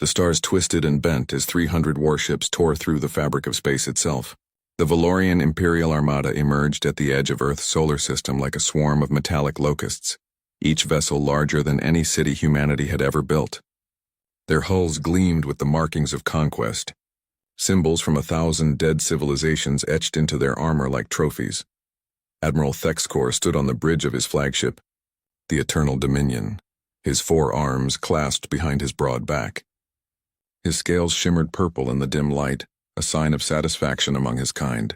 The stars twisted and bent as 300 warships tore through the fabric of space itself. The Valorian Imperial Armada emerged at the edge of Earth's solar system like a swarm of metallic locusts, each vessel larger than any city humanity had ever built. Their hulls gleamed with the markings of conquest, symbols from 1,000 dead civilizations etched into their armor like trophies. Admiral Thexkor stood on the bridge of his flagship, the Eternal Dominion, his 4 arms clasped behind his broad back. His scales shimmered purple in the dim light, a sign of satisfaction among his kind.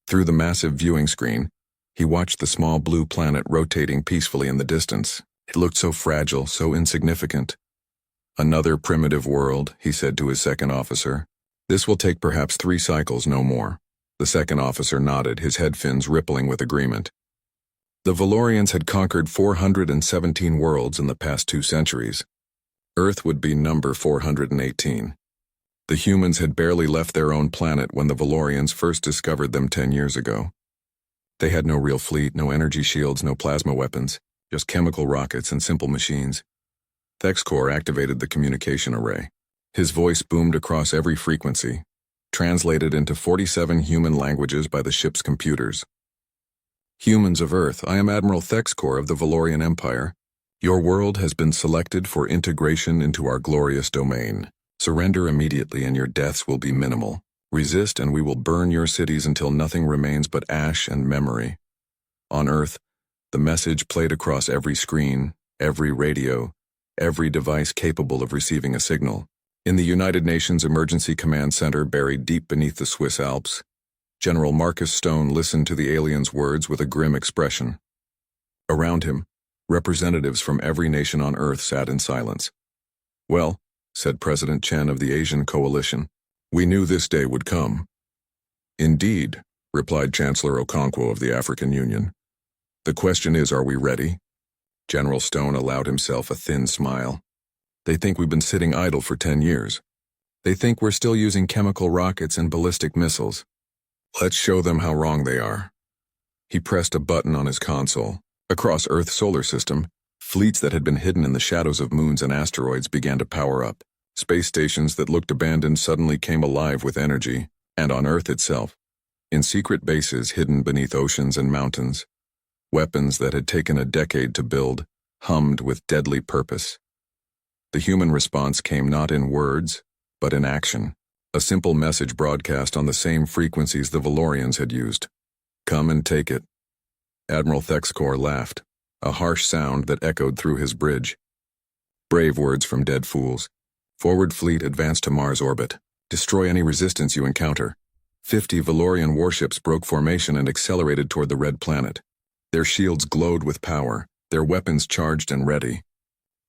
Through the massive viewing screen, he watched the small blue planet rotating peacefully in the distance. It looked so fragile, so insignificant. "Another primitive world," he said to his second officer. "This will take perhaps 3 cycles, no more." The second officer nodded, his head fins rippling with agreement. The Valorians had conquered 417 worlds in the past 2 centuries. Earth would be number 418. The humans had barely left their own planet when the Valorians first discovered them 10 years ago. They had no real fleet, no energy shields, no plasma weapons, just chemical rockets and simple machines. Thexkor activated the communication array. His voice boomed across every frequency, translated into 47 human languages by the ship's computers. "Humans of Earth, I am Admiral Thexkor of the Valorian Empire. Your world has been selected for integration into our glorious domain. Surrender immediately and your deaths will be minimal. Resist and we will burn your cities until nothing remains but ash and memory." On Earth, the message played across every screen, every radio, every device capable of receiving a signal. In the United Nations Emergency Command Center buried deep beneath the Swiss Alps, General Marcus Stone listened to the alien's words with a grim expression. Around him, representatives from every nation on Earth sat in silence. "Well," said President Chen of the Asian Coalition, "we knew this day would come." "Indeed," replied Chancellor Okonkwo of the African Union. "The question is, are we ready?" General Stone allowed himself a thin smile. "They think we've been sitting idle for 10 years. They think we're still using chemical rockets and ballistic missiles. Let's show them how wrong they are." He pressed a button on his console. Across Earth's solar system, fleets that had been hidden in the shadows of moons and asteroids began to power up. Space stations that looked abandoned suddenly came alive with energy, and on Earth itself, in secret bases hidden beneath oceans and mountains, weapons that had taken a decade to build hummed with deadly purpose. The human response came not in words, but in action. A simple message broadcast on the same frequencies the Valorians had used. "Come and take it." Admiral Thexkor laughed, a harsh sound that echoed through his bridge. "Brave words from dead fools. Forward fleet, advance to Mars orbit. Destroy any resistance you encounter." 50 Valorian warships broke formation and accelerated toward the red planet. Their shields glowed with power, their weapons charged and ready.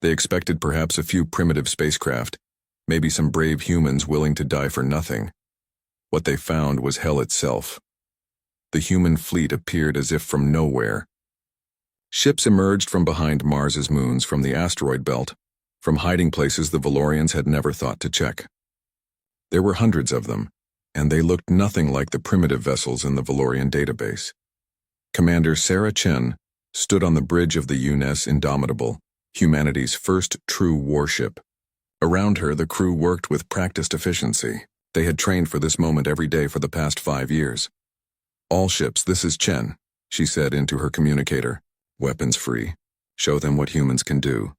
They expected perhaps a few primitive spacecraft, maybe some brave humans willing to die for nothing. What they found was hell itself. The human fleet appeared as if from nowhere. Ships emerged from behind Mars's moons, from the asteroid belt, from hiding places the Valorians had never thought to check. There were hundreds of them, and they looked nothing like the primitive vessels in the Valorian database. Commander Sarah Chen stood on the bridge of the UNES Indomitable, humanity's first true warship. Around her, the crew worked with practiced efficiency. They had trained for this moment every day for the past 5 years. "All ships, this is Chen," she said into her communicator. "Weapons free. Show them what humans can do."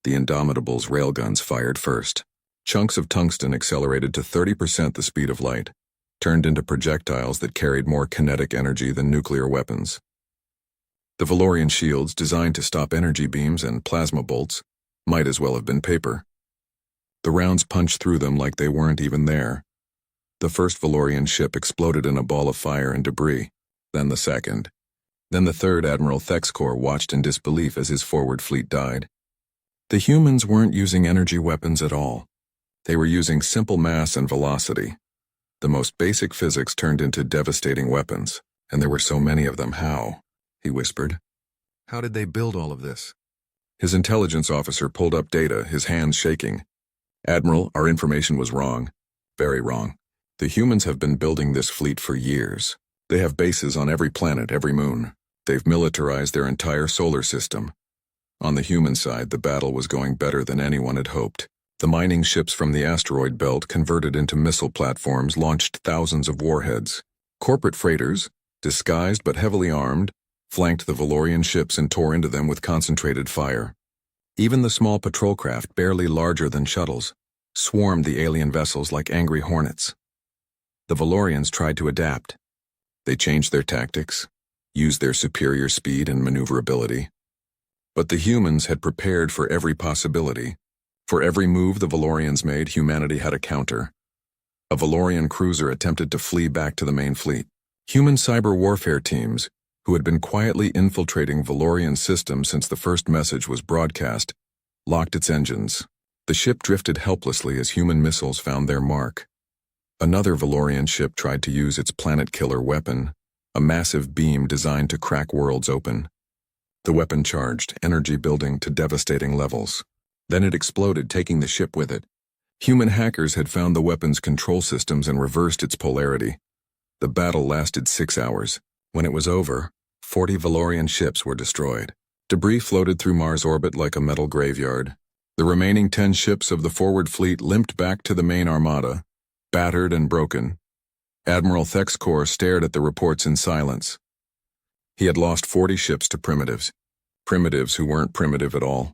The Indomitable's railguns fired first. Chunks of tungsten accelerated to 30% the speed of light, turned into projectiles that carried more kinetic energy than nuclear weapons. The Valorian shields, designed to stop energy beams and plasma bolts, might as well have been paper. The rounds punched through them like they weren't even there. The first Valorian ship exploded in a ball of fire and debris, then the second. Then the third. Admiral Thexkor watched in disbelief as his forward fleet died. The humans weren't using energy weapons at all. They were using simple mass and velocity. The most basic physics turned into devastating weapons, and there were so many of them. "How?" he whispered. "How did they build all of this?" His intelligence officer pulled up data, his hands shaking. "Admiral, our information was wrong. Very wrong. The humans have been building this fleet for years. They have bases on every planet, every moon. They've militarized their entire solar system. On the human side, the battle was going better than anyone had hoped. The mining ships from the asteroid belt, converted into missile platforms, launched thousands of warheads. Corporate freighters, disguised but heavily armed, flanked the Valorian ships and tore into them with concentrated fire. Even the small patrol craft, barely larger than shuttles, swarmed the alien vessels like angry hornets. The Valorians tried to adapt. They changed their tactics, used their superior speed and maneuverability. But the humans had prepared for every possibility. For every move the Valorians made, humanity had a counter. A Valorian cruiser attempted to flee back to the main fleet. Human cyber warfare teams, who had been quietly infiltrating Valorian systems since the first message was broadcast, locked its engines. The ship drifted helplessly as human missiles found their mark. Another Valorian ship tried to use its planet-killer weapon, a massive beam designed to crack worlds open. The weapon charged, energy building to devastating levels. Then it exploded, taking the ship with it. Human hackers had found the weapon's control systems and reversed its polarity. The battle lasted 6 hours. When it was over, 40 Valorian ships were destroyed. Debris floated through Mars' orbit like a metal graveyard. The remaining 10 ships of the forward fleet limped back to the main armada, battered and broken. Admiral Thexkor stared at the reports in silence. He had lost 40 ships to primitives who weren't primitive at all.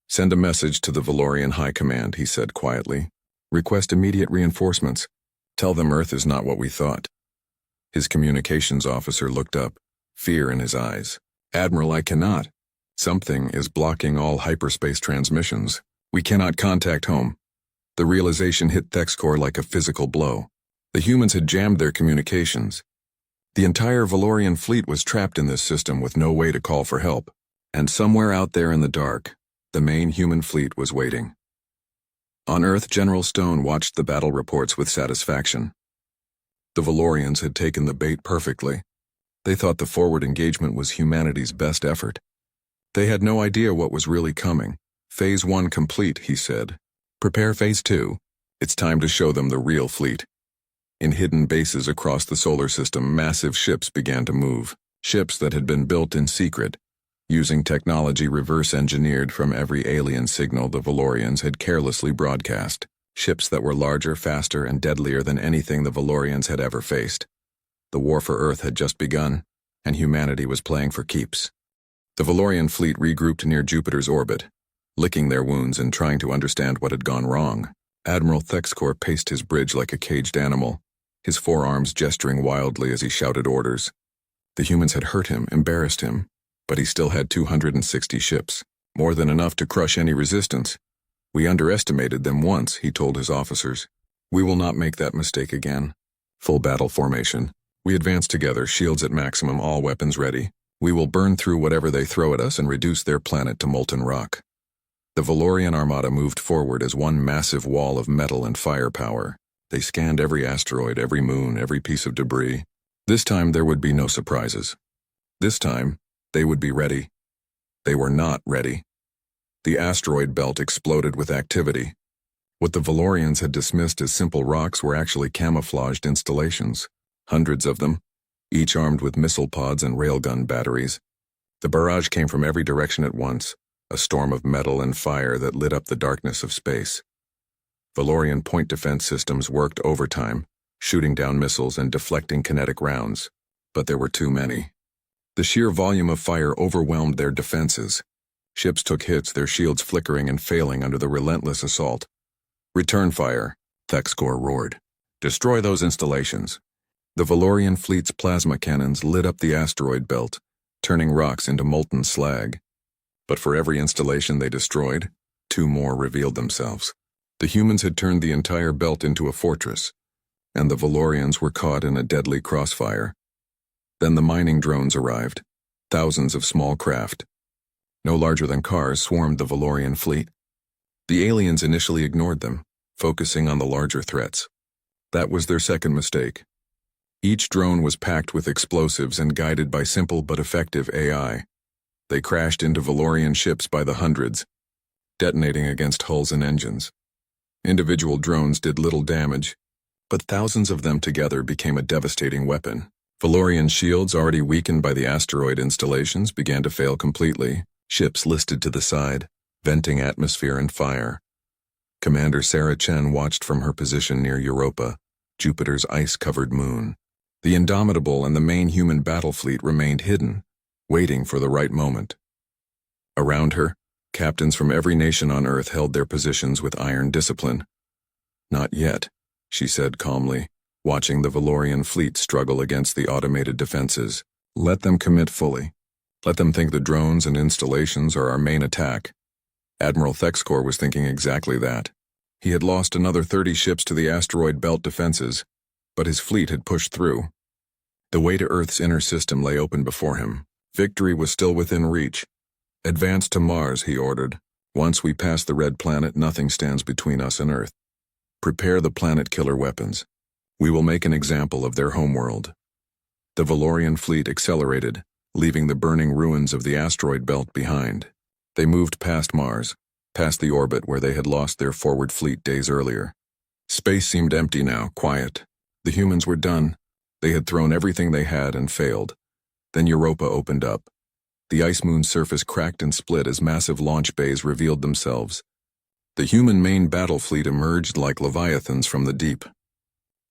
"Send a message to the Valorian High Command," he said quietly. "Request immediate reinforcements. Tell them Earth is not what we thought." His communications officer looked up, fear in his eyes. "Admiral, I cannot. Something is blocking all hyperspace transmissions. We cannot contact home." The realization hit Thexkor like a physical blow. The humans had jammed their communications. The entire Valorian fleet was trapped in this system with no way to call for help. And somewhere out there in the dark, the main human fleet was waiting. On Earth, General Stone watched the battle reports with satisfaction. The Valorians had taken the bait perfectly. They thought the forward engagement was humanity's best effort. They had no idea what was really coming. "Phase 1 complete," he said. "Prepare Phase 2. It's time to show them the real fleet." In hidden bases across the solar system, massive ships began to move. Ships that had been built in secret, using technology reverse-engineered from every alien signal the Valorians had carelessly broadcast. Ships that were larger, faster, and deadlier than anything the Valorians had ever faced. The war for Earth had just begun, and humanity was playing for keeps. The Valorian fleet regrouped near Jupiter's orbit, licking their wounds and trying to understand what had gone wrong. Admiral Thexkor paced his bridge like a caged animal, his forearms gesturing wildly as he shouted orders. The humans had hurt him, embarrassed him, but he still had 260 ships, more than enough to crush any resistance. "We underestimated them once," he told his officers. "We will not make that mistake again." Full battle formation. We advance together, shields at maximum, all weapons ready. We will burn through whatever they throw at us and reduce their planet to molten rock. The Valorian armada moved forward as one massive wall of metal and firepower. They scanned every asteroid, every moon, every piece of debris. This time there would be no surprises. This time, they would be ready. They were not ready. The asteroid belt exploded with activity. What the Valorians had dismissed as simple rocks were actually camouflaged installations. Hundreds of them, each armed with missile pods and railgun batteries. The barrage came from every direction at once, a storm of metal and fire that lit up the darkness of space. Valorian point defense systems worked overtime, shooting down missiles and deflecting kinetic rounds, but there were too many. The sheer volume of fire overwhelmed their defenses. Ships took hits, their shields flickering and failing under the relentless assault. "Return fire," Thexkor roared. "Destroy those installations." The Valorian fleet's plasma cannons lit up the asteroid belt, turning rocks into molten slag. But for every installation they destroyed, 2 more revealed themselves. The humans had turned the entire belt into a fortress, and the Valorians were caught in a deadly crossfire. Then the mining drones arrived, thousands of small craft. No larger than cars swarmed the Valorian fleet. The aliens initially ignored them, focusing on the larger threats. That was their second mistake. Each drone was packed with explosives and guided by simple but effective AI. They crashed into Valorian ships by the hundreds, detonating against hulls and engines. Individual drones did little damage, but thousands of them together became a devastating weapon. Valorian shields, already weakened by the asteroid installations, began to fail completely. Ships listed to the side, venting atmosphere and fire. Commander Sarah Chen watched from her position near Europa, Jupiter's ice-covered moon. The Indomitable and the main human battle fleet remained hidden, waiting for the right moment. Around her, captains from every nation on Earth held their positions with iron discipline. "Not yet," she said calmly, watching the Valorian fleet struggle against the automated defenses. "Let them commit fully. Let them think the drones and installations are our main attack." Admiral Thexkor was thinking exactly that. He had lost another 30 ships to the asteroid belt defenses, but his fleet had pushed through. The way to Earth's inner system lay open before him. Victory was still within reach. "Advance to Mars," he ordered. "Once we pass the red planet, nothing stands between us and Earth. Prepare the planet-killer weapons. We will make an example of their homeworld." The Valorian fleet accelerated, leaving the burning ruins of the asteroid belt behind. They moved past Mars, past the orbit where they had lost their forward fleet days earlier. Space seemed empty now, quiet. The humans were done. They had thrown everything they had and failed. Then Europa opened up. The ice moon surface cracked and split as massive launch bays revealed themselves. The human main battle fleet emerged like leviathans from the deep.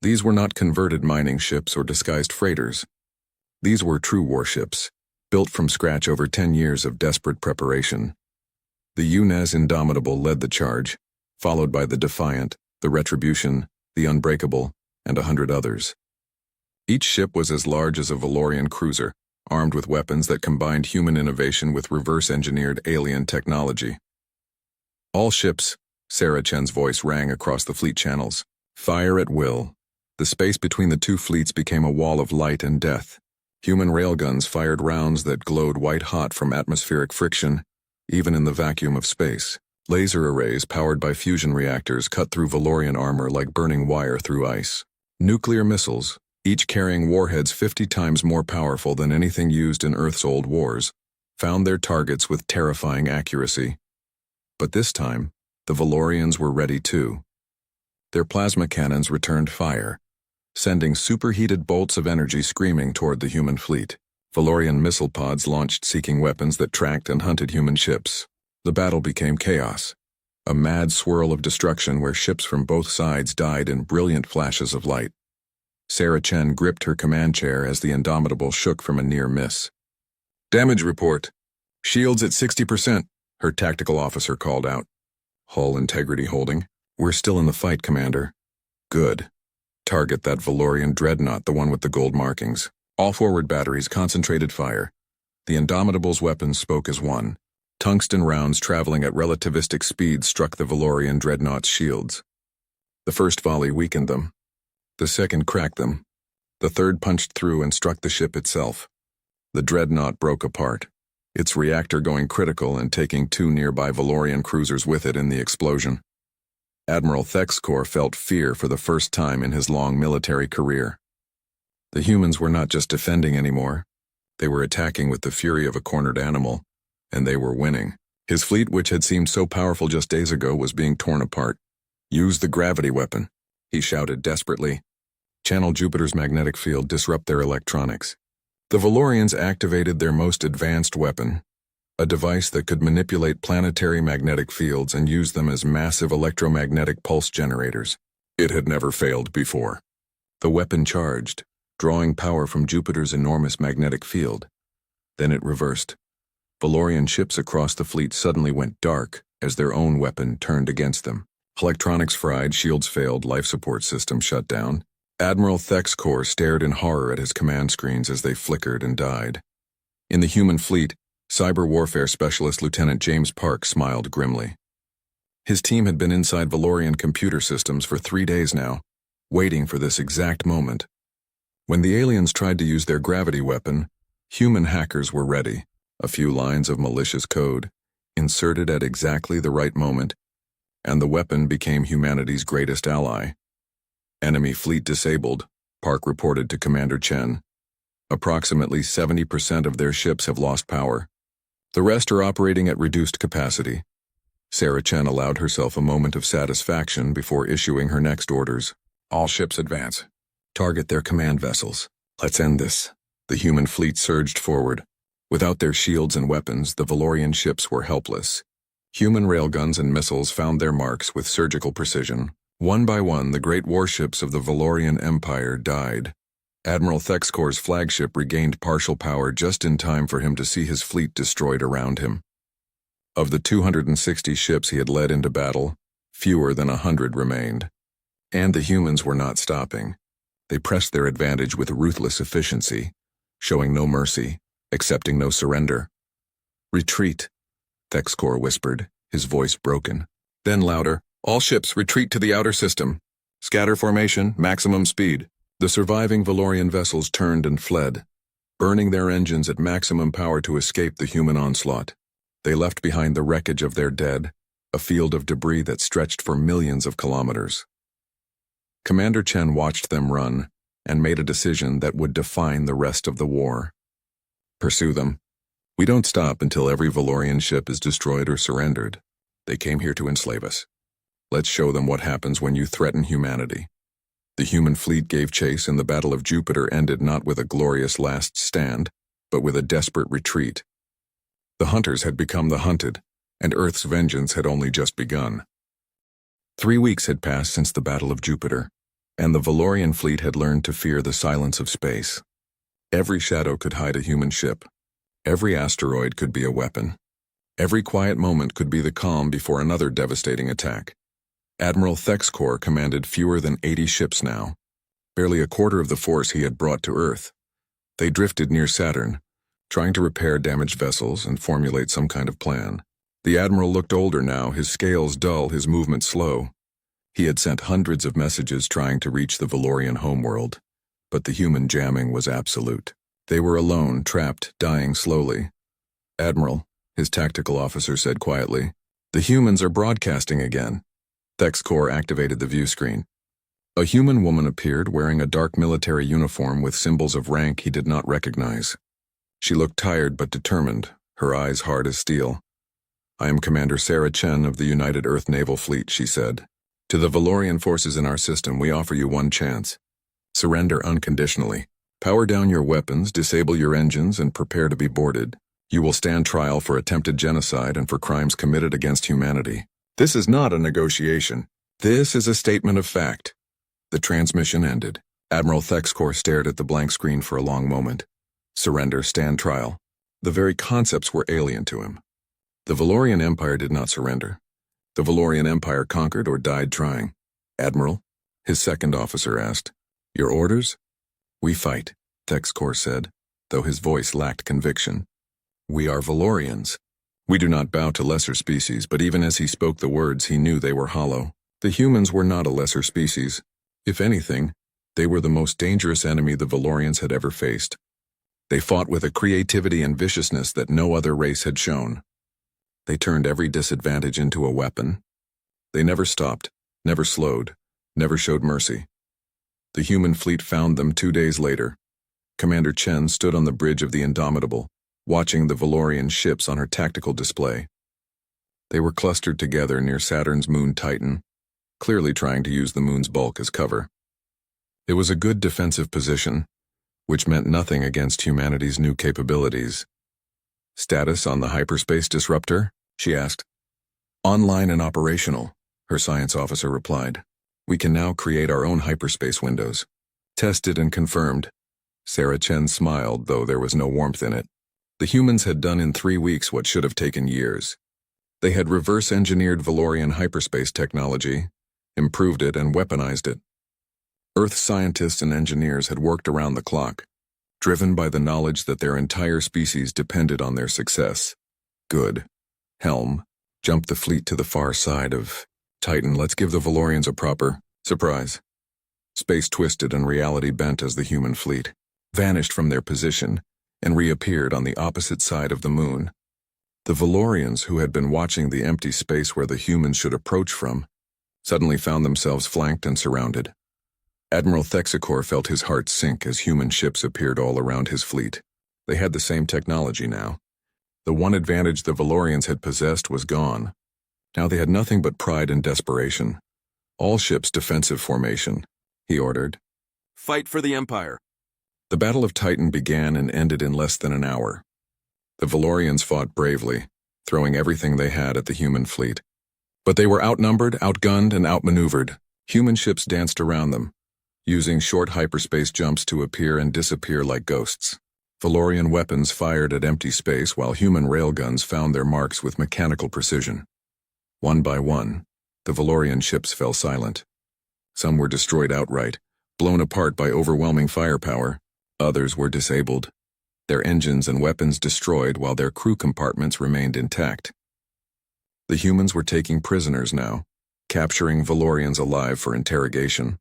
These were not converted mining ships or disguised freighters. These were true warships, built from scratch over 10 years of desperate preparation. The UNES Indomitable led the charge, followed by the Defiant, the Retribution, the Unbreakable, and 100 others. Each ship was as large as a Valorian cruiser, armed with weapons that combined human innovation with reverse-engineered alien technology. "All ships," Sarah Chen's voice rang across the fleet channels. "Fire at will." The space between the two fleets became a wall of light and death. Human railguns fired rounds that glowed white-hot from atmospheric friction, even in the vacuum of space. Laser arrays powered by fusion reactors cut through Valorian armor like burning wire through ice. Nuclear missiles, each carrying warheads 50 times more powerful than anything used in Earth's old wars, found their targets with terrifying accuracy. But this time, the Valorians were ready too. Their plasma cannons returned fire, sending superheated bolts of energy screaming toward the human fleet. Valorian missile pods launched seeking weapons that tracked and hunted human ships. The battle became chaos, a mad swirl of destruction where ships from both sides died in brilliant flashes of light. Sarah Chen gripped her command chair as the Indomitable shook from a near miss. "Damage report. Shields at 60%, her tactical officer called out. "Hull integrity holding. We're still in the fight, Commander." "Good. Target that Valorian dreadnought, the one with the gold markings. All forward batteries concentrated fire." The Indomitable's weapons spoke as one. Tungsten rounds traveling at relativistic speed struck the Valorian dreadnought's shields. The first volley weakened them. The second cracked them. The third punched through and struck the ship itself. The dreadnought broke apart, its reactor going critical and taking 2 nearby Valorian cruisers with it in the explosion. Admiral Thexkor felt fear for the first time in his long military career. The humans were not just defending anymore. They were attacking with the fury of a cornered animal, and they were winning. His fleet, which had seemed so powerful just days ago, was being torn apart. "Use the gravity weapon," he shouted desperately. "Channel Jupiter's magnetic field, disrupt their electronics." The Valorians activated their most advanced weapon, a device that could manipulate planetary magnetic fields and use them as massive electromagnetic pulse generators. It had never failed before. The weapon charged, drawing power from Jupiter's enormous magnetic field. Then it reversed. Valorian ships across the fleet suddenly went dark as their own weapon turned against them. Electronics fried, shields failed, life support systems shut down. Admiral Thexkor stared in horror at his command screens as they flickered and died. In the human fleet, cyber warfare specialist Lieutenant James Park smiled grimly. His team had been inside Valorian computer systems for 3 days now, waiting for this exact moment. When the aliens tried to use their gravity weapon, human hackers were ready. A few lines of malicious code, inserted at exactly the right moment, and the weapon became humanity's greatest ally. "Enemy fleet disabled," Park reported to Commander Chen. "Approximately 70% of their ships have lost power. The rest are operating at reduced capacity." Sarah Chen allowed herself a moment of satisfaction before issuing her next orders. "All ships advance. Target their command vessels. Let's end this." The human fleet surged forward. Without their shields and weapons, the Valorian ships were helpless. Human railguns and missiles found their marks with surgical precision. One by one, the great warships of the Valorian Empire died. Admiral Thexcor's flagship regained partial power just in time for him to see his fleet destroyed around him. Of the 260 ships he had led into battle, fewer than 100 remained. And the humans were not stopping. They pressed their advantage with ruthless efficiency, showing no mercy, accepting no surrender. "Retreat," Thexcor whispered, his voice broken. Then louder, "All ships retreat to the outer system. Scatter formation, maximum speed." The surviving Valorian vessels turned and fled, burning their engines at maximum power to escape the human onslaught. They left behind the wreckage of their dead, a field of debris that stretched for millions of kilometers. Commander Chen watched them run and made a decision that would define the rest of the war. "Pursue them. We don't stop until every Valorian ship is destroyed or surrendered. They came here to enslave us. Let's show them what happens when you threaten humanity." The human fleet gave chase, and the Battle of Jupiter ended not with a glorious last stand, but with a desperate retreat. The hunters had become the hunted, and Earth's vengeance had only just begun. 3 weeks had passed since the Battle of Jupiter, and the Valorian fleet had learned to fear the silence of space. Every shadow could hide a human ship. Every asteroid could be a weapon. Every quiet moment could be the calm before another devastating attack. Admiral Thexcor commanded fewer than 80 ships now, barely a quarter of the force he had brought to Earth. They drifted near Saturn, trying to repair damaged vessels and formulate some kind of plan. The admiral looked older now, his scales dull, his movement slow. He had sent hundreds of messages trying to reach the Valorian homeworld, but the human jamming was absolute. They were alone, trapped, dying slowly. "Admiral," his tactical officer said quietly, "the humans are broadcasting again." Thexcor activated the view screen. A human woman appeared wearing a dark military uniform with symbols of rank he did not recognize. She looked tired but determined, her eyes hard as steel. "I am Commander Sarah Chen of the United Earth Naval Fleet," she said. "To the Valorian forces in our system, we offer you one chance. Surrender unconditionally. Power down your weapons, disable your engines, and prepare to be boarded. You will stand trial for attempted genocide and for crimes committed against humanity. This is not a negotiation. This is a statement of fact." The transmission ended. Admiral Thexcor stared at the blank screen for a long moment. Surrender, stand trial. The very concepts were alien to him. The Valorian Empire did not surrender. The Valorian Empire conquered or died trying. "Admiral," his second officer asked, "your orders?" "We fight," Thexcor said, though his voice lacked conviction. "We are Valorians. We do not bow to lesser species," but even as he spoke the words, he knew they were hollow. The humans were not a lesser species. If anything, they were the most dangerous enemy the Valorians had ever faced. They fought with a creativity and viciousness that no other race had shown. They turned every disadvantage into a weapon. They never stopped, never slowed, never showed mercy. The human fleet found them 2 days later. Commander Chen stood on the bridge of the Indomitable, watching the Valorian ships on her tactical display. They were clustered together near Saturn's moon Titan, clearly trying to use the moon's bulk as cover. It was a good defensive position, which meant nothing against humanity's new capabilities. "Status on the hyperspace disruptor?" she asked. "Online and operational," her science officer replied. "We can now create our own hyperspace windows." "Tested and confirmed." Sarah Chen smiled, though there was no warmth in it. The humans had done in 3 weeks what should have taken years. They had reverse-engineered Valorian hyperspace technology, improved it, and weaponized it. Earth scientists and engineers had worked around the clock, driven by the knowledge that their entire species depended on their success. "Good. Helm, jump the fleet to the far side of Titan. Let's give the Valorians a proper surprise." Space twisted and reality bent as the human fleet vanished from their position and reappeared on the opposite side of the moon. The Valorians, who had been watching the empty space where the humans should approach from, suddenly found themselves flanked and surrounded. Admiral Thexcor felt his heart sink as human ships appeared all around his fleet. They had the same technology now. The one advantage the Valorians had possessed was gone. Now they had nothing but pride and desperation. "All ships defensive formation," he ordered. "Fight for the Empire." The Battle of Titan began and ended in less than an hour. The Valorians fought bravely, throwing everything they had at the human fleet. But they were outnumbered, outgunned, and outmaneuvered. Human ships danced around them, using short hyperspace jumps to appear and disappear like ghosts. Valorian weapons fired at empty space while human railguns found their marks with mechanical precision. One by one, the Valorian ships fell silent. Some were destroyed outright, blown apart by overwhelming firepower. Others were disabled, their engines and weapons destroyed while their crew compartments remained intact. The humans were taking prisoners now, capturing Valorians alive for interrogation.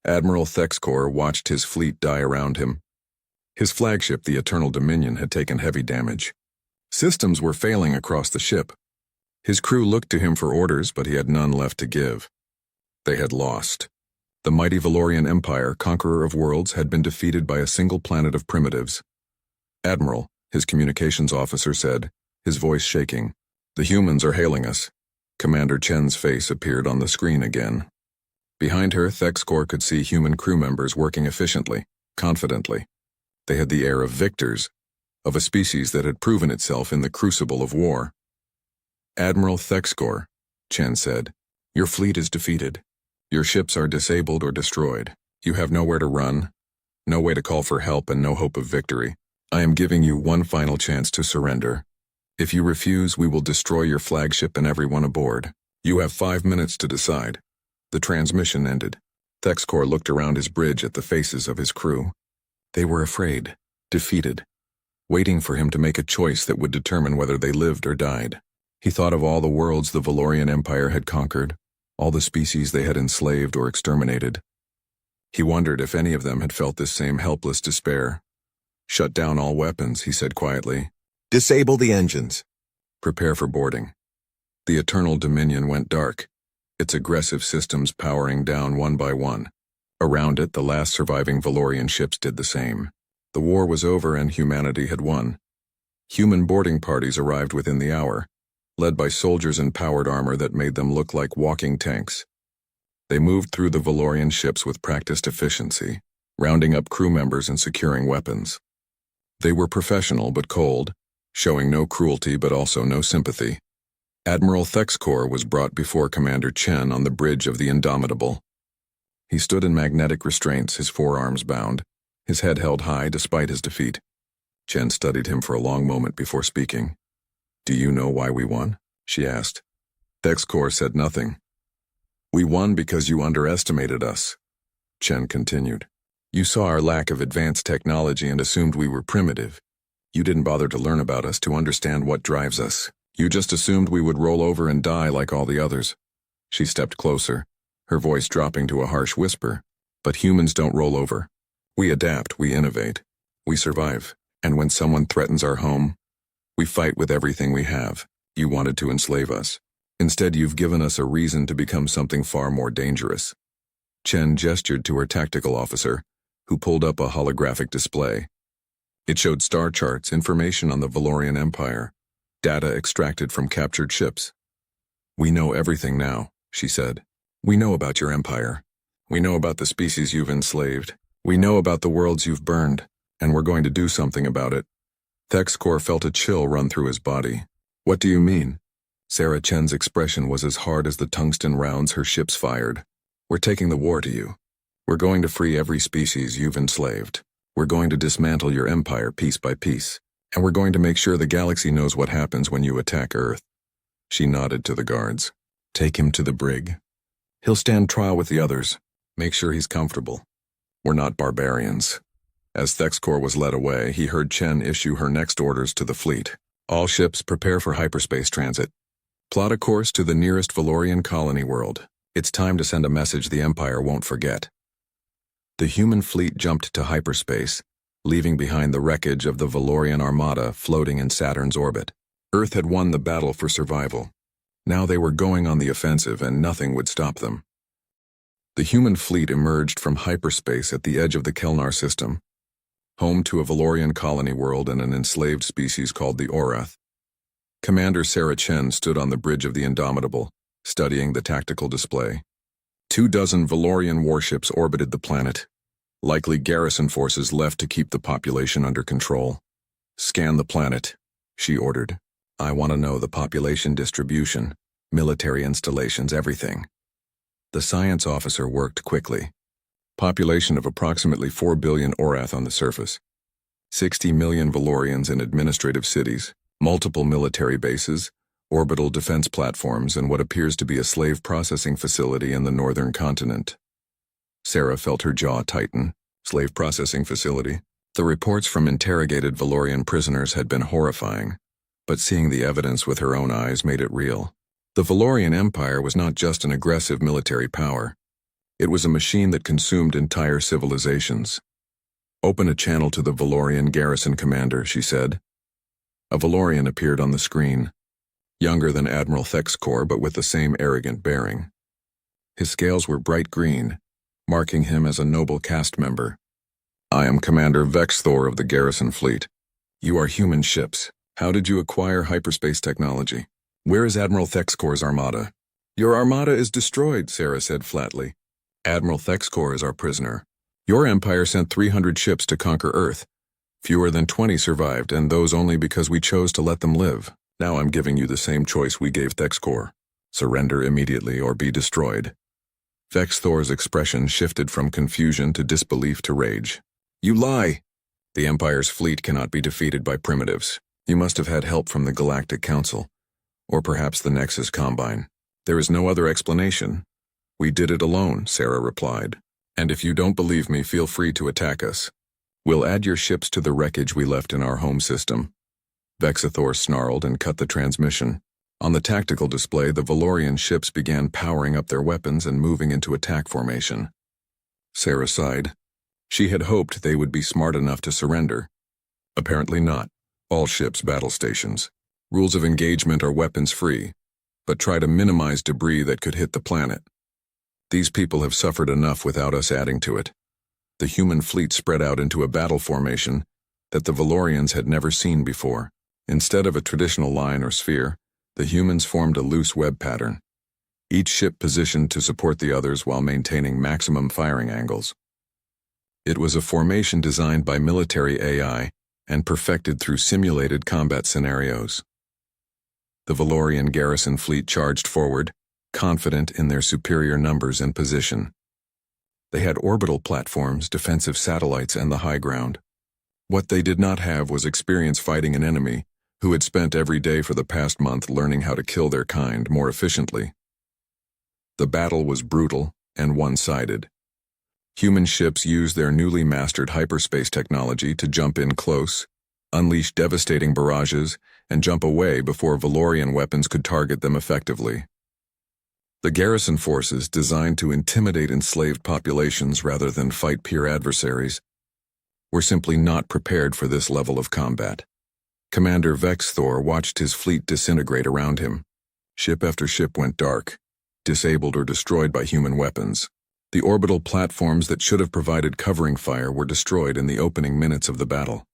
Admiral Thexkor watched his fleet die around him. His flagship, the Eternal Dominion, had taken heavy damage. Systems were failing across the ship. His crew looked to him for orders, but he had none left to give. They had lost. The mighty Valorian Empire, conqueror of worlds, had been defeated by a single planet of primitives. Admiral, his communications officer said, his voice shaking, "The humans are hailing us." Commander Chen's face appeared on the screen again. Behind her, Thexkor could see human crew members working efficiently, confidently. They had the air of victors, of a species that had proven itself in the crucible of war. "Admiral Thexkor," Chen said, "your fleet is defeated. Your ships are disabled or destroyed. You have nowhere to run, no way to call for help, and no hope of victory. I am giving you one final chance to surrender. If you refuse, we will destroy your flagship and everyone aboard. You have 5 minutes to decide." The transmission ended. Thexkor looked around his bridge at the faces of his crew. They were afraid, defeated, waiting for him to make a choice that would determine whether they lived or died. He thought of all the worlds the Valorian Empire had conquered, all the species they had enslaved or exterminated. He wondered if any of them had felt this same helpless despair. "Shut down all weapons," he said quietly. "Disable the engines. Prepare for boarding." The Eternal Dominion went dark, its aggressive systems powering down one by one. Around it, the last surviving Valorian ships did the same. The war was over and humanity had won. Human boarding parties arrived within the hour, led by soldiers in powered armor that made them look like walking tanks. They moved through the Valorian ships with practiced efficiency, rounding up crew members and securing weapons. They were professional but cold, showing no cruelty but also no sympathy. Admiral Thexkor was brought before Commander Chen on the bridge of the Indomitable. He stood in magnetic restraints, his forearms bound, his head held high despite his defeat. Chen studied him for a long moment before speaking. "Do you know why we won?" she asked. Thexkor said nothing. "We won because you underestimated us," Chen continued. "You saw our lack of advanced technology and assumed we were primitive. You didn't bother to learn about us to understand what drives us. You just assumed we would roll over and die like all the others." She stepped closer, her voice dropping to a harsh whisper. "But humans don't roll over. We adapt, we innovate, we survive, and when someone threatens our home, we fight with everything we have. You wanted to enslave us. Instead, you've given us a reason to become something far more dangerous." Chen gestured to her tactical officer, who pulled up a holographic display. It showed star charts, information on the Valorian Empire, data extracted from captured ships. "We know everything now," she said. "We know about your empire. We know about the species you've enslaved. We know about the worlds you've burned, and we're going to do something about it." Thexkor felt a chill run through his body. "What do you mean?" Sarah Chen's expression was as hard as the tungsten rounds her ships fired. "We're taking the war to you. We're going to free every species you've enslaved. We're going to dismantle your empire piece by piece. And we're going to make sure the galaxy knows what happens when you attack Earth." She nodded to the guards. "Take him to the brig. He'll stand trial with the others. Make sure he's comfortable. We're not barbarians." As Thexkor was led away, he heard Chen issue her next orders to the fleet. "All ships prepare for hyperspace transit. Plot a course to the nearest Valorian colony world. It's time to send a message the Empire won't forget." The human fleet jumped to hyperspace, leaving behind the wreckage of the Valorian Armada floating in Saturn's orbit. Earth had won the battle for survival. Now they were going on the offensive and nothing would stop them. The human fleet emerged from hyperspace at the edge of the Kelnar system, home to a Valorian colony world and an enslaved species called the Orath. Commander Sarah Chen stood on the bridge of the Indomitable, studying the tactical display. 24 Valorian warships orbited the planet, likely garrison forces left to keep the population under control. "Scan the planet," she ordered. I want to know the population distribution, military installations, everything. The science officer worked quickly. Population of approximately 4 billion Orath on the surface. 60 million Valorians in administrative cities, multiple military bases, orbital defense platforms, and what appears to be a slave processing facility in the northern continent. Sarah felt her jaw tighten. Slave processing facility. The reports from interrogated Valorian prisoners had been horrifying, but seeing the evidence with her own eyes made it real. The Valorian Empire was not just an aggressive military power. It was a machine that consumed entire civilizations. "Open a channel to the Valorian garrison commander," she said. A Valorian appeared on the screen, younger than Admiral Thexkor but with the same arrogant bearing. His scales were bright green, marking him as a noble caste member. "I am Commander Vexthor of the garrison fleet. You are human ships. How did you acquire hyperspace technology? Where is Admiral Thexkor's armada?" "Your armada is destroyed," Sarah said flatly. "Admiral Thexkor is our prisoner. Your empire sent 300 ships to conquer Earth. Fewer than 20 survived, and those only because we chose to let them live. Now I'm giving you the same choice we gave Thexkor. Surrender immediately or be destroyed." Vexthor's expression shifted from confusion to disbelief to rage. "You lie! The Empire's fleet cannot be defeated by primitives. You must have had help from the Galactic Council, or perhaps the Nexus Combine. There is no other explanation." "We did it alone," Sarah replied. "And if you don't believe me, feel free to attack us. We'll add your ships to the wreckage we left in our home system." Vexthor snarled and cut the transmission. On the tactical display, the Valorian ships began powering up their weapons and moving into attack formation. Sarah sighed. She had hoped they would be smart enough to surrender. Apparently not. All ships battle stations. Rules of engagement are weapons-free, but try to minimize debris that could hit the planet. These people have suffered enough without us adding to it. The human fleet spread out into a battle formation that the Valorians had never seen before. Instead of a traditional line or sphere, the humans formed a loose web pattern, each ship positioned to support the others while maintaining maximum firing angles. It was a formation designed by military AI and perfected through simulated combat scenarios. The Valorian garrison fleet charged forward, confident in their superior numbers and position. They had orbital platforms, defensive satellites, and the high ground. What they did not have was experience fighting an enemy who had spent every day for the past month learning how to kill their kind more efficiently. The battle was brutal and one-sided. Human ships used their newly mastered hyperspace technology to jump in close, unleash devastating barrages, and jump away before Valorian weapons could target them effectively. The garrison forces, designed to intimidate enslaved populations rather than fight peer adversaries, were simply not prepared for this level of combat. Commander Vexthor watched his fleet disintegrate around him. Ship after ship went dark, disabled or destroyed by human weapons. The orbital platforms that should have provided covering fire were destroyed in the opening minutes of the battle.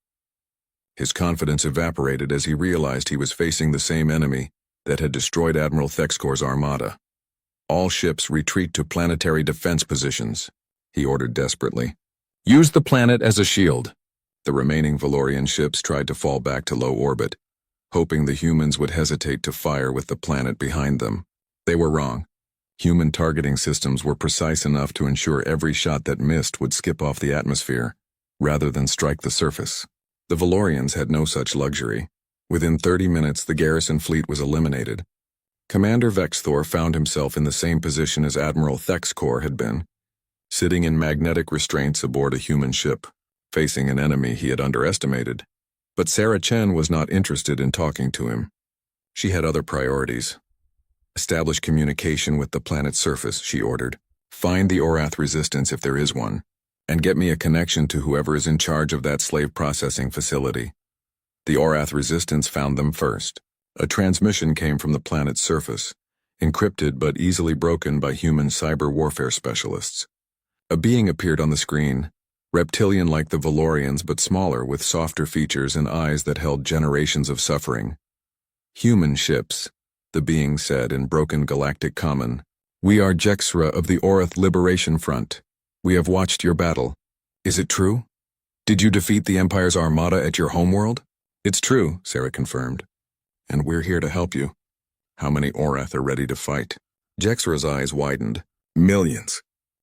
His confidence evaporated as he realized he was facing the same enemy that had destroyed Admiral Thexkor's armada. "All ships retreat to planetary defense positions," he ordered desperately. "Use the planet as a shield." The remaining Valorian ships tried to fall back to low orbit, hoping the humans would hesitate to fire with the planet behind them. They were wrong. Human targeting systems were precise enough to ensure every shot that missed would skip off the atmosphere, rather than strike the surface. The Valorians had no such luxury. Within 30 minutes, the garrison fleet was eliminated. Commander Vexthor found himself in the same position as Admiral Thexkor had been, sitting in magnetic restraints aboard a human ship, facing an enemy he had underestimated. But Sarah Chen was not interested in talking to him. She had other priorities. "Establish communication with the planet's surface," she ordered. "Find the Orath resistance if there is one, and get me a connection to whoever is in charge of that slave processing facility." The Orath resistance found them first. A transmission came from the planet's surface, encrypted but easily broken by human cyber warfare specialists. A being appeared on the screen, reptilian like the Valorians but smaller, with softer features and eyes that held generations of suffering. "Human ships," the being said in broken galactic common. "We are Jexra of the Orath Liberation Front. We have watched your battle. Is it true? Did you defeat the Empire's armada at your homeworld?" "It's true," Sarah confirmed. And we're here to help you. How many Orath are ready to fight? Jexra's eyes widened. Millions.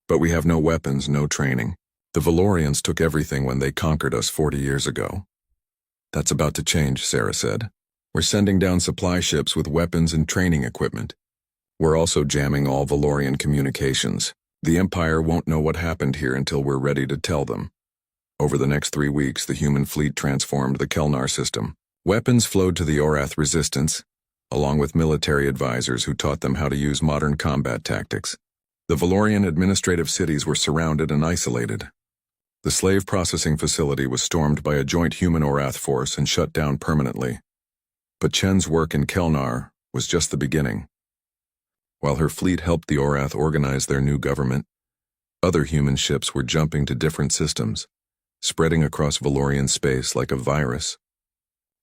But we have no weapons, no training. The Valorians took everything when they conquered us 40 years ago. That's about to change, Sarah said. We're sending down supply ships with weapons and training equipment. We're also jamming all Valorian communications. The Empire won't know what happened here until we're ready to tell them. Over the next 3 weeks, the human fleet transformed the Kelnar system. Weapons flowed to the Orath resistance, along with military advisors who taught them how to use modern combat tactics. The Valorian administrative cities were surrounded and isolated. The slave processing facility was stormed by a joint human Orath force and shut down permanently. But Chen's work in Kelnar was just the beginning. While her fleet helped the Orath organize their new government, other human ships were jumping to different systems, spreading across Valorian space like a virus.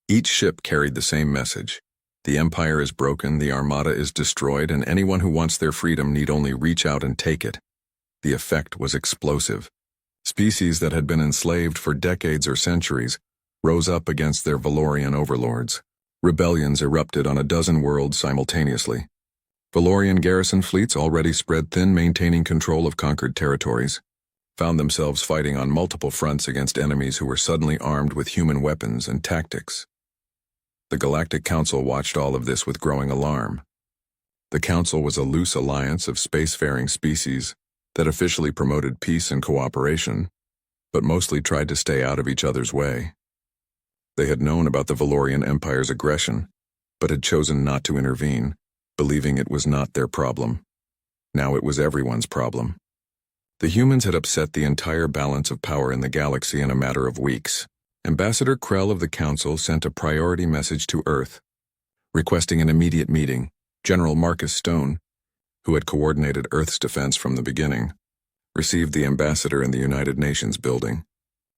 Each ship carried the same message. The Empire is broken, the Armada is destroyed, and anyone who wants their freedom need only reach out and take it. The effect was explosive. Species that had been enslaved for decades or centuries rose up against their Valorian overlords. Rebellions erupted on a dozen worlds simultaneously. Valorian garrison fleets, already spread thin, maintaining control of conquered territories, found themselves fighting on multiple fronts against enemies who were suddenly armed with human weapons and tactics. The Galactic Council watched all of this with growing alarm. The Council was a loose alliance of spacefaring species that officially promoted peace and cooperation, but mostly tried to stay out of each other's way. They had known about the Valorian Empire's aggression, but had chosen not to intervene, believing it was not their problem. Now it was everyone's problem. The humans had upset the entire balance of power in the galaxy in a matter of weeks. Ambassador Krell of the Council sent a priority message to Earth, requesting an immediate meeting. General Marcus Stone, who had coordinated Earth's defense from the beginning, received the ambassador in the United Nations building.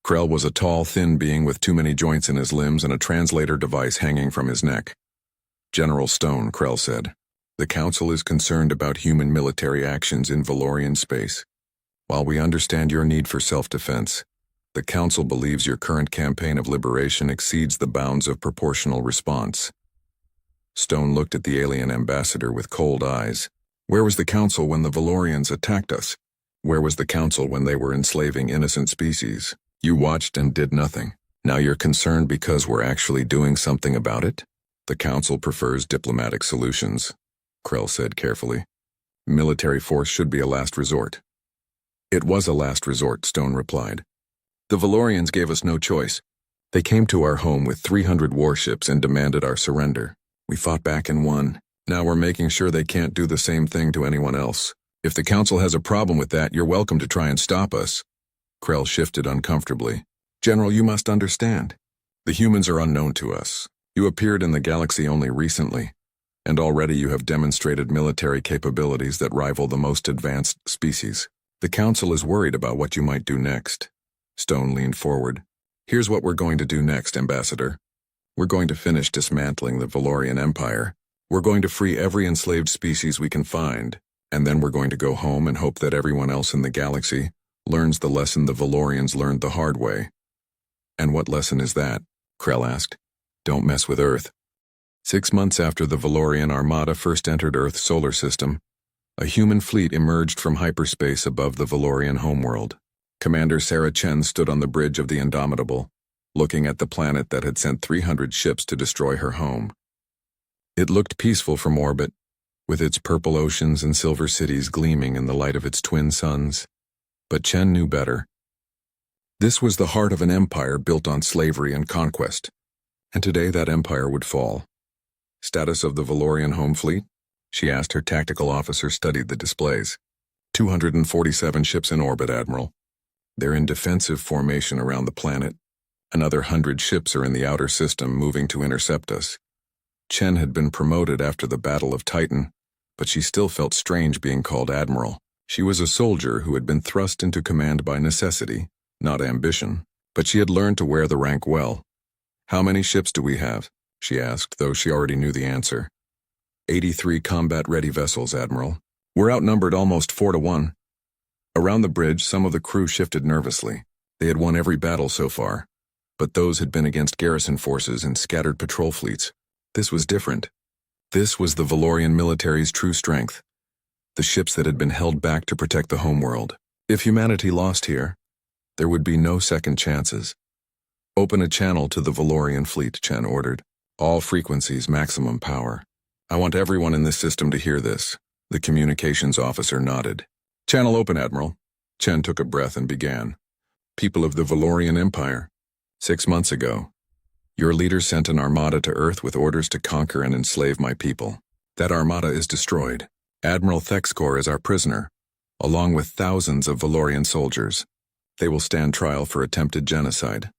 Krell was a tall, thin being with too many joints in his limbs and a translator device hanging from his neck. General Stone, Krell said, the Council is concerned about human military actions in Valorian space. While we understand your need for self-defense, the Council believes your current campaign of liberation exceeds the bounds of proportional response. Stone looked at the alien ambassador with cold eyes. Where was the Council when the Valorians attacked us? Where was the Council when they were enslaving innocent species? You watched and did nothing. Now you're concerned because we're actually doing something about it? The Council prefers diplomatic solutions, Krell said carefully. Military force should be a last resort. It was a last resort, Stone replied. The Valorians gave us no choice. They came to our home with 300 warships and demanded our surrender. We fought back and won. Now we're making sure they can't do the same thing to anyone else. If the Council has a problem with that, you're welcome to try and stop us. Krell shifted uncomfortably. General, you must understand. The humans are unknown to us. You appeared in the galaxy only recently, and already you have demonstrated military capabilities that rival the most advanced species. The Council is worried about what you might do next. Stone leaned forward. Here's what we're going to do next, Ambassador. We're going to finish dismantling the Valorian Empire. We're going to free every enslaved species we can find, and then we're going to go home and hope that everyone else in the galaxy learns the lesson the Valorians learned the hard way. And what lesson is that? Krell asked. Don't mess with Earth. 6 months after the Valorian Armada first entered Earth's solar system, a human fleet emerged from hyperspace above the Valorian homeworld. Commander Sarah Chen stood on the bridge of the Indomitable, looking at the planet that had sent 300 ships to destroy her home. It looked peaceful from orbit, with its purple oceans and silver cities gleaming in the light of its twin suns. But Chen knew better. This was the heart of an empire built on slavery and conquest, and today that empire would fall. Status of the Valorian home fleet? She asked. Her tactical officer studied the displays. 247 ships in orbit, Admiral. They're in defensive formation around the planet. Another 100 ships are in the outer system moving to intercept us. Chen had been promoted after the Battle of Titan, but she still felt strange being called Admiral. She was a soldier who had been thrust into command by necessity, not ambition, but she had learned to wear the rank well. How many ships do we have? She asked, though she already knew the answer. 83 combat-ready vessels, Admiral. We're outnumbered almost 4-1. Around the bridge, some of the crew shifted nervously. They had won every battle so far, but those had been against garrison forces and scattered patrol fleets. This was different. This was the Valorian military's true strength. The ships that had been held back to protect the homeworld. If humanity lost here, there would be no second chances. Open a channel to the Valorian fleet, Chen ordered. All frequencies, maximum power. I want everyone in this system to hear this. The communications officer nodded. Channel open, Admiral. Chen took a breath and began. People of the Valorian Empire. 6 months ago, your leader sent an armada to Earth with orders to conquer and enslave my people. That armada is destroyed. Admiral Thexkor is our prisoner, along with thousands of Valorian soldiers. They will stand trial for attempted genocide.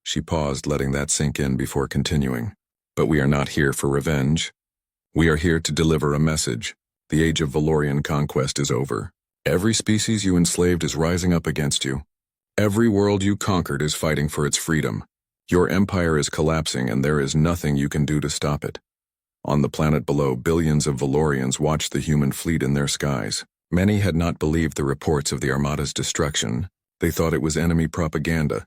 She paused, letting that sink in before continuing. But we are not here for revenge. We are here to deliver a message. The age of Valorian conquest is over. Every species you enslaved is rising up against you. Every world you conquered is fighting for its freedom. Your empire is collapsing and there is nothing you can do to stop it. On the planet below, billions of Valorians watched the human fleet in their skies. Many had not believed the reports of the Armada's destruction. They thought it was enemy propaganda.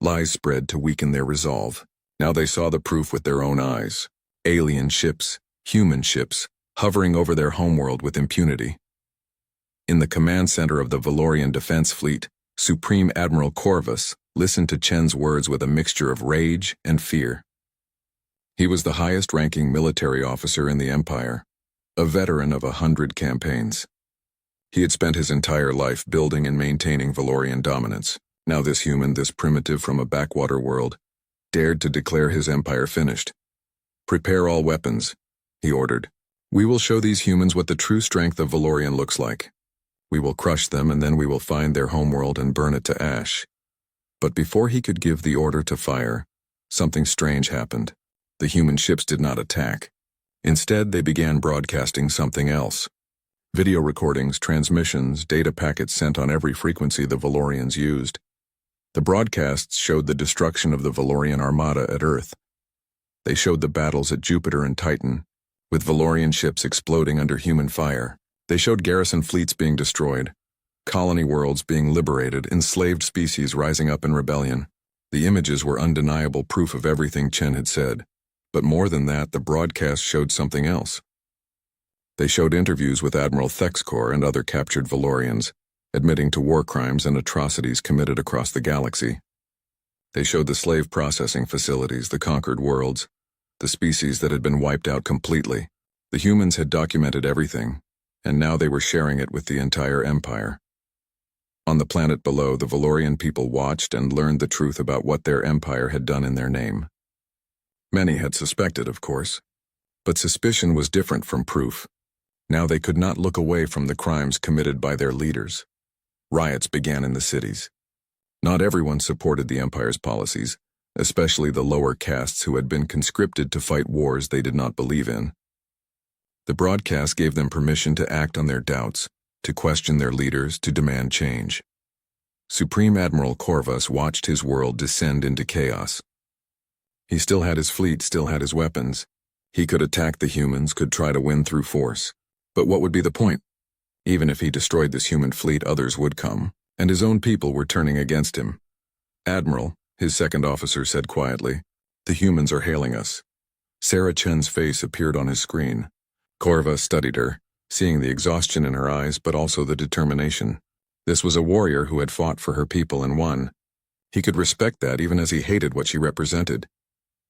Lies spread to weaken their resolve. Now they saw the proof with their own eyes. Alien ships, human ships, hovering over their homeworld with impunity. In the command center of the Valorian Defense Fleet, Supreme Admiral Corvus listened to Chen's words with a mixture of rage and fear. He was the highest-ranking military officer in the Empire, a veteran of 100 campaigns. He had spent his entire life building and maintaining Valorian dominance. Now this human, this primitive from a backwater world, dared to declare his empire finished. Prepare all weapons, he ordered. We will show these humans what the true strength of Valorian looks like. We will crush them and then we will find their homeworld and burn it to ash. But before he could give the order to fire, something strange happened. The human ships did not attack. Instead, they began broadcasting something else. Video recordings, transmissions, data packets sent on every frequency the Valorians used. The broadcasts showed the destruction of the Valorian Armada at Earth. They showed the battles at Jupiter and Titan, with Valorian ships exploding under human fire. They showed garrison fleets being destroyed, colony worlds being liberated, enslaved species rising up in rebellion. The images were undeniable proof of everything Chen had said. But more than that, the broadcast showed something else. They showed interviews with Admiral Thexkor and other captured Valorians, admitting to war crimes and atrocities committed across the galaxy. They showed the slave processing facilities, the conquered worlds, the species that had been wiped out completely. The humans had documented everything, and now they were sharing it with the entire empire. On the planet below, the Valorian people watched and learned the truth about what their empire had done in their name. Many had suspected, of course, but suspicion was different from proof. Now they could not look away from the crimes committed by their leaders. Riots began in the cities. Not everyone supported the Empire's policies, especially the lower castes who had been conscripted to fight wars they did not believe in. The broadcast gave them permission to act on their doubts, to question their leaders, to demand change. Supreme Admiral Corvus watched his world descend into chaos. He still had his fleet, still had his weapons. He could attack the humans, could try to win through force. But what would be the point? Even if he destroyed this human fleet, others would come, and his own people were turning against him. Admiral, his second officer said quietly, the humans are hailing us. Sarah Chen's face appeared on his screen. Corvus studied her, seeing the exhaustion in her eyes but also the determination. This was a warrior who had fought for her people and won. He could respect that even as he hated what she represented.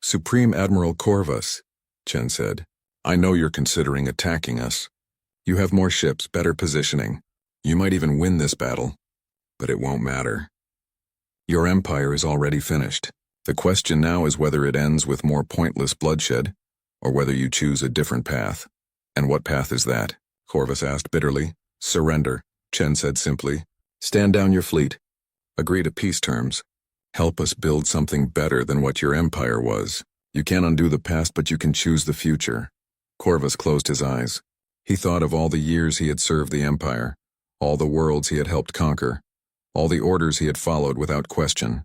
Supreme Admiral Corvus, Chen said, I know you're considering attacking us. You have more ships, better positioning. You might even win this battle, but it won't matter. Your empire is already finished. The question now is whether it ends with more pointless bloodshed, or whether you choose a different path. And what path is that? Corvus asked bitterly. Surrender, Chen said simply. Stand down your fleet. Agree to peace terms. Help us build something better than what your empire was. You can't undo the past, but you can choose the future. Corvus closed his eyes. He thought of all the years he had served the empire, all the worlds he had helped conquer, all the orders he had followed without question.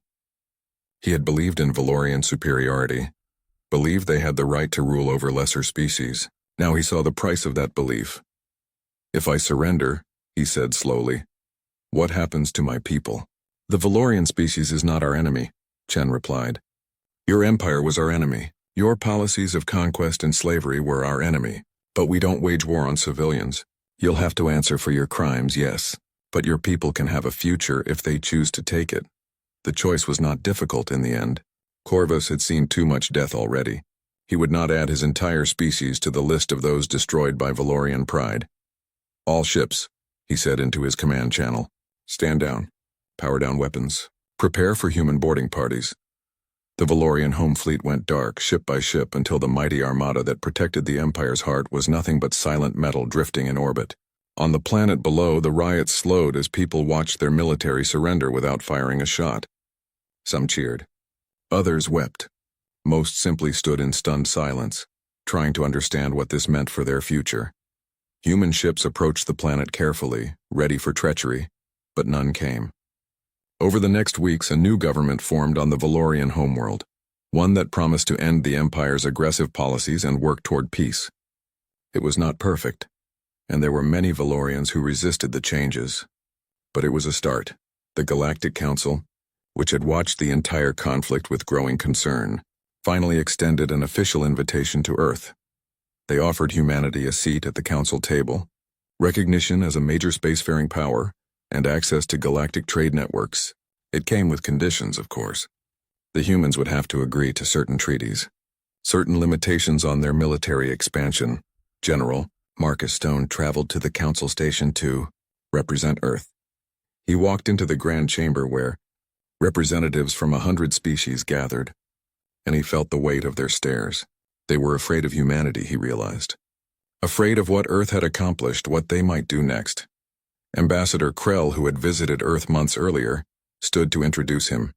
He had believed in Valorian superiority, believed they had the right to rule over lesser species. Now he saw the price of that belief. If I surrender, he said slowly, what happens to my people? The Valorian species is not our enemy, Chen replied. Your empire was our enemy. Your policies of conquest and slavery were our enemy, but we don't wage war on civilians. You'll have to answer for your crimes, yes, but your people can have a future if they choose to take it. The choice was not difficult in the end. Corvus had seen too much death already. He would not add his entire species to the list of those destroyed by Valorian pride. All ships, he said into his command channel. Stand down. Power down weapons. Prepare for human boarding parties. The Valorian home fleet went dark, ship by ship, until the mighty armada that protected the Empire's heart was nothing but silent metal drifting in orbit. On the planet below, the riots slowed as people watched their military surrender without firing a shot. Some cheered. Others wept. Most simply stood in stunned silence, trying to understand what this meant for their future. Human ships approached the planet carefully, ready for treachery, but none came. Over the next weeks, a new government formed on the Valorian homeworld, one that promised to end the Empire's aggressive policies and work toward peace. It was not perfect, and there were many Valorians who resisted the changes. But it was a start. The Galactic Council, which had watched the entire conflict with growing concern, finally extended an official invitation to Earth. They offered humanity a seat at the Council table, recognition as a major spacefaring power, and access to galactic trade networks. It came with conditions, of course. The humans would have to agree to certain treaties, certain limitations on their military expansion. General Marcus Stone traveled to the Council station to represent Earth. He walked into the grand chamber where representatives from 100 species gathered, and he felt the weight of their stares. They were afraid of humanity, he realized. Afraid of what Earth had accomplished, what they might do next. Ambassador Krell, who had visited Earth months earlier, stood to introduce him.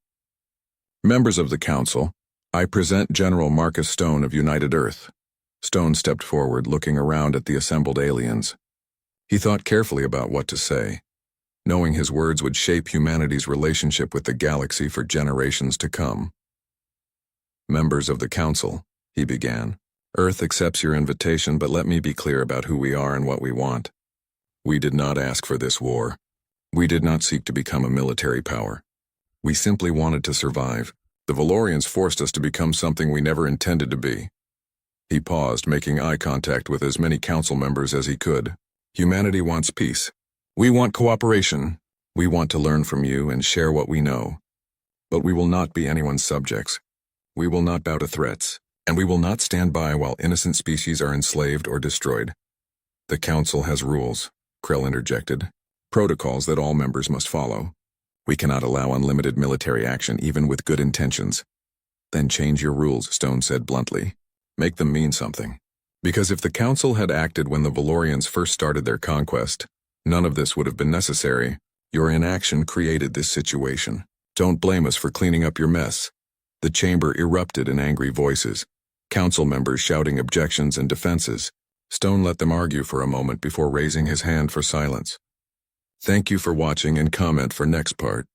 Members of the Council, I present General Marcus Stone of United Earth. Stone stepped forward, looking around at the assembled aliens. He thought carefully about what to say, knowing his words would shape humanity's relationship with the galaxy for generations to come. Members of the Council, he began. Earth accepts your invitation, but let me be clear about who we are and what we want. We did not ask for this war. We did not seek to become a military power. We simply wanted to survive. The Valorians forced us to become something we never intended to be. He paused, making eye contact with as many council members as he could. Humanity wants peace. We want cooperation. We want to learn from you and share what we know. But we will not be anyone's subjects. We will not bow to threats, and we will not stand by while innocent species are enslaved or destroyed. The Council has rules, Krell interjected. Protocols that all members must follow. We cannot allow unlimited military action even with good intentions. Then change your rules, Stone said bluntly. Make them mean something. Because if the Council had acted when the Valorians first started their conquest, none of this would have been necessary. Your inaction created this situation. Don't blame us for cleaning up your mess. The chamber erupted in angry voices, council members shouting objections and defenses. Stone let them argue for a moment before raising his hand for silence. Thank you for watching and comment for next part.